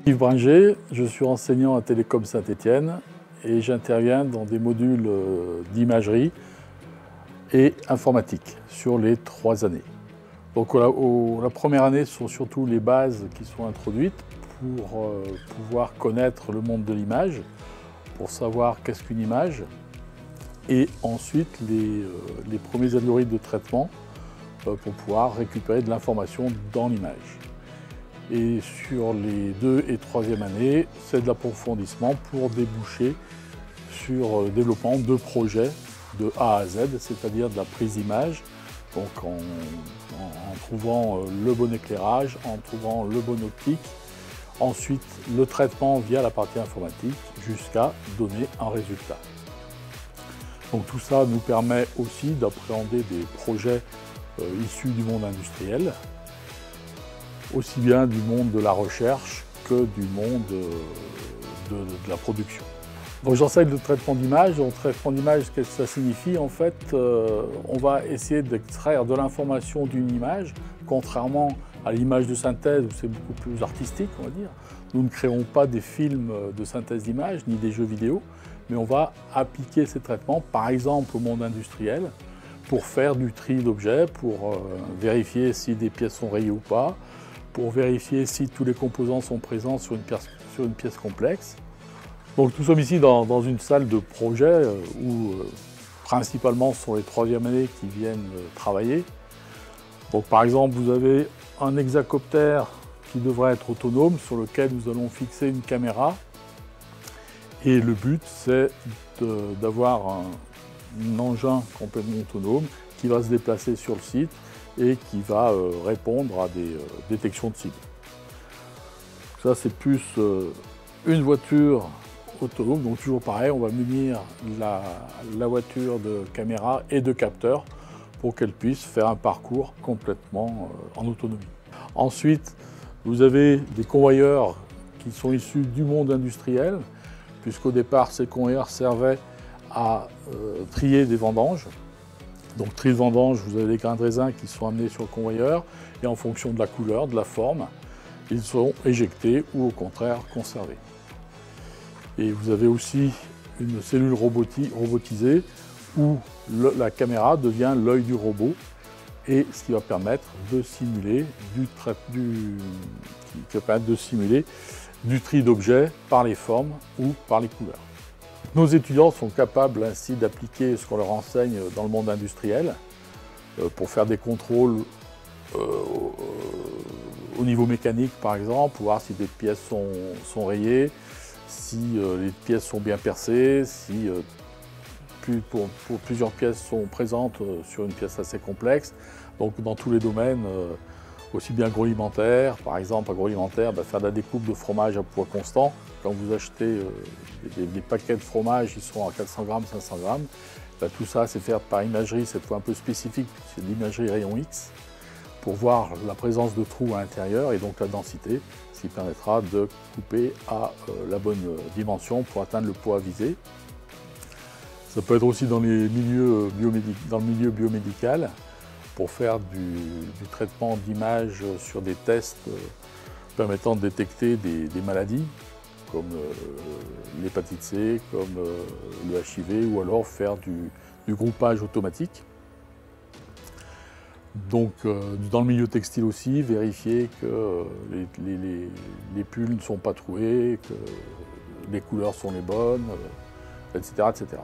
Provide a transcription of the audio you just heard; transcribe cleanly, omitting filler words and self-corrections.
Yves Bringer, je suis enseignant à Télécom Saint-Étienne et j'interviens dans des modules d'imagerie et informatique sur les 3 années. Donc la première année sont surtout les bases qui sont introduites pour pouvoir connaître le monde de l'image, pour savoir qu'est-ce qu'une image, et ensuite les premiers algorithmes de traitement pour pouvoir récupérer de l'information dans l'image. Et sur les 2 et 3e années, c'est de l'approfondissement pour déboucher sur le développement de projets de A à Z, c'est-à-dire de la prise d'image, donc en trouvant le bon éclairage, en trouvant le bon optique, ensuite le traitement via la partie informatique jusqu'à donner un résultat. Donc tout ça nous permet aussi d'appréhender des projets issus du monde industriel, aussi bien du monde de la recherche que du monde de la production. Donc j'enseigne le traitement d'image. Donc traitement d'image, qu'est-ce que ça signifie? En fait, on va essayer d'extraire de l'information d'une image, contrairement à l'image de synthèse où c'est beaucoup plus artistique, on va dire. Nous ne créons pas des films de synthèse d'image ni des jeux vidéo, mais on va appliquer ces traitements, par exemple au monde industriel, pour faire du tri d'objets, pour vérifier si des pièces sont rayées ou pas, pour vérifier si tous les composants sont présents sur une pièce complexe. Donc nous sommes ici dans une salle de projet où principalement ce sont les 3e années qui viennent travailler. Donc par exemple, vous avez un hexacoptère qui devrait être autonome, sur lequel nous allons fixer une caméra. Et le but, c'est d'avoir un engin complètement autonome qui va se déplacer sur le site et qui va répondre à des détections de cibles. Ça, c'est plus une voiture autonome, donc toujours pareil, on va munir la voiture de caméras et de capteurs pour qu'elle puisse faire un parcours complètement en autonomie. Ensuite, vous avez des convoyeurs qui sont issus du monde industriel, puisqu'au départ, ces convoyeurs servaient à trier des vendanges. Donc tri de vendange, vous avez des grains de raisin qui sont amenés sur le convoyeur et en fonction de la couleur, de la forme, ils seront éjectés ou au contraire conservés. Et vous avez aussi une cellule robotisée où la caméra devient l'œil du robot, et ce qui va permettre de simuler du tri d'objets par les formes ou par les couleurs. Nos étudiants sont capables ainsi d'appliquer ce qu'on leur enseigne dans le monde industriel pour faire des contrôles au niveau mécanique par exemple, pour voir si des pièces sont rayées, si les pièces sont bien percées, si pour plusieurs pièces sont présentes sur une pièce assez complexe. Donc dans tous les domaines, aussi bien agroalimentaire, par exemple agroalimentaire, faire de la découpe de fromage à poids constant. Quand vous achetez des paquets de fromage, ils sont à 400 grammes, 500 grammes. Tout ça, c'est fait par imagerie, cette fois un peu spécifique, c'est de l'imagerie rayon X, pour voir la présence de trous à l'intérieur et donc la densité, ce qui permettra de couper à la bonne dimension pour atteindre le poids visé. Ça peut être aussi dans le milieu biomédical, pour faire du traitement d'image sur des tests permettant de détecter des maladies, comme l'hépatite C, comme le HIV, ou alors faire du groupage automatique. Donc dans le milieu textile aussi, vérifier que les pulls ne sont pas troués, que les couleurs sont les bonnes, etc., etc.